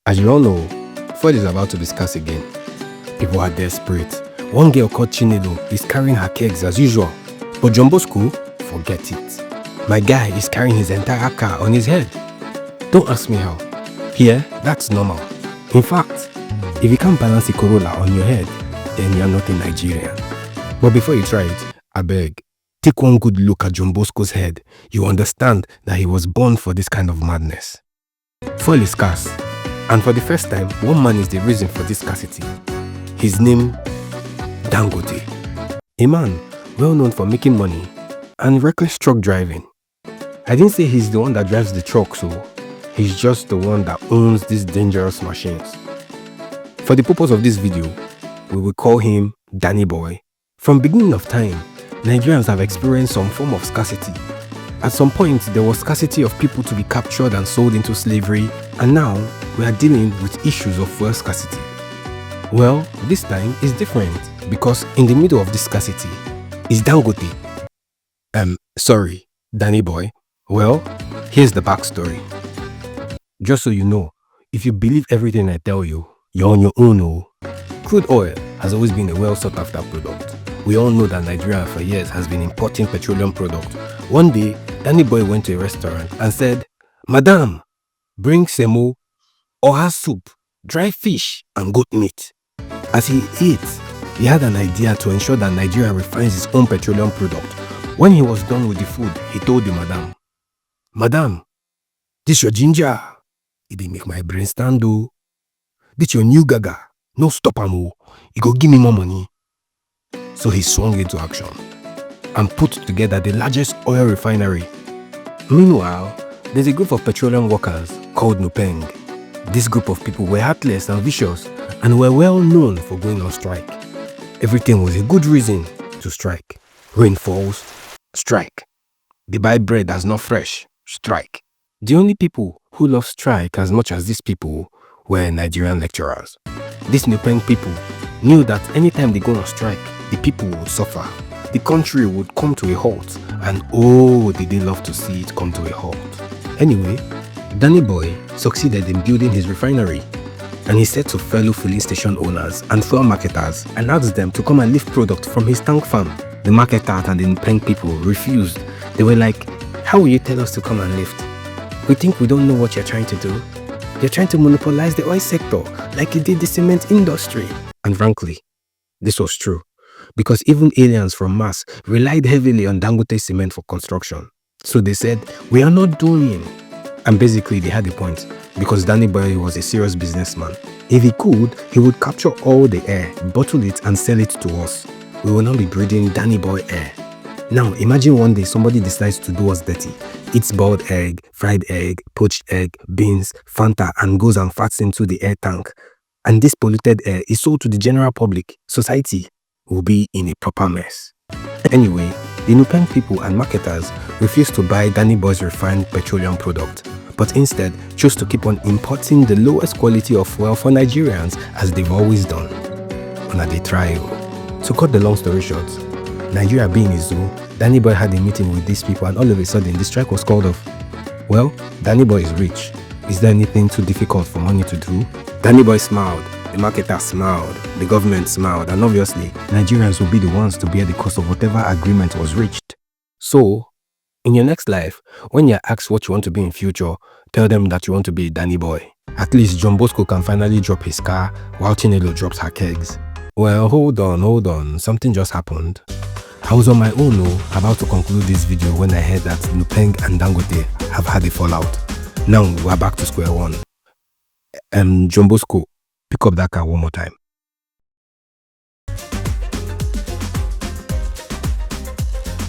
As you all know, fuel is about to be scarce again. People are desperate. One girl called Chinelo is carrying her kegs as usual. But John Bosco, forget it. My guy is carrying his entire car on his head. Don't ask me how. Here, that's normal. In fact, if you can't balance a Corolla on your head, then you're not a Nigerian. But before you try it, I beg, take one good look at John Bosco's head. You understand that he was born for this kind of madness. Fuel is scarce. And for the first time, one man is the reason for this scarcity. His name, Dangote. A man well known for making money and reckless truck driving. I didn't say he's the one that drives the truck, so he's just the one that owns these dangerous machines. For the purpose of this video, we will call him Danny Boy. From beginning of time, Nigerians have experienced some form of scarcity. At some point, there was scarcity of people to be captured and sold into slavery, and now we are dealing with issues of fuel scarcity. Well, this time is different because in the middle of this scarcity is Dangote. Sorry, Danny Boy. Well, here's the backstory. Just so you know, if you believe everything I tell you, you're on your own. Oh. Crude oil has always been a well sought after product. We all know that Nigeria for years has been importing petroleum products. One day, Danny Boy went to a restaurant and said, "Madam, bring semo, oha soup, dry fish, and goat meat." As he ate, he had an idea to ensure that Nigeria refines its own petroleum product. When he was done with the food, he told the madam, "Madam, this your ginger. It dey make my brain stand oh. This your new gaga. No stop am oh. You go give me more money." So he swung into action and put together the largest oil refinery. Meanwhile, there's a group of petroleum workers called Nupeng. This group of people were heartless and vicious and were well known for going on strike. Everything was a good reason to strike. Rain falls, strike. They buy bread that's not fresh, strike. The only people who love strike as much as these people were Nigerian lecturers. These Nupeng people knew that anytime they go on strike, the people would suffer. The country would come to a halt, and oh, did they love to see it come to a halt. Anyway, Danny Boy succeeded in building his refinery, and he said to fellow filling station owners and fuel marketers and asked them to come and lift product from his tank farm. The marketers and the Nupeng people refused. They were like, "How will you tell us to come and lift? We think we don't know what you're trying to do. You're trying to monopolize the oil sector like you did the cement industry." And frankly, this was true, because even aliens from Mars relied heavily on Dangote cement for construction. So they said, "We are not doing." And basically they had a point, because Danny Boy was a serious businessman. If he could, he would capture all the air, bottle it and sell it to us. We will not be breathing Danny Boy air. Now imagine one day somebody decides to do us dirty, eats boiled egg, fried egg, poached egg, beans, Fanta, and goes and farts into the air tank. And this polluted air is sold to the general public. Society will be in a proper mess. Anyway, the Nupeng people and marketers refused to buy Danny Boy's refined petroleum product, but instead chose to keep on importing the lowest quality of fuel for Nigerians, as they've always done. Una dey try oh. To cut the long story short, Nigeria being a zoo, Danny Boy had a meeting with these people, and all of a sudden the strike was called off. Well, Danny Boy is rich. Is there anything too difficult for money to do? Danny Boy smiled, the marketer smiled, the government smiled, and obviously, Nigerians will be the ones to bear the cost of whatever agreement was reached. So, in your next life, when you're asked what you want to be in future, tell them that you want to be a Danny Boy. At least John Bosco can finally drop his car while Chinelo drops her kegs. Well, hold on, something just happened. I was on my own about to conclude this video when I heard that Nupeng and Dangote have had a fallout. Now we're back to square one. John Bosco, pick up that car one more time.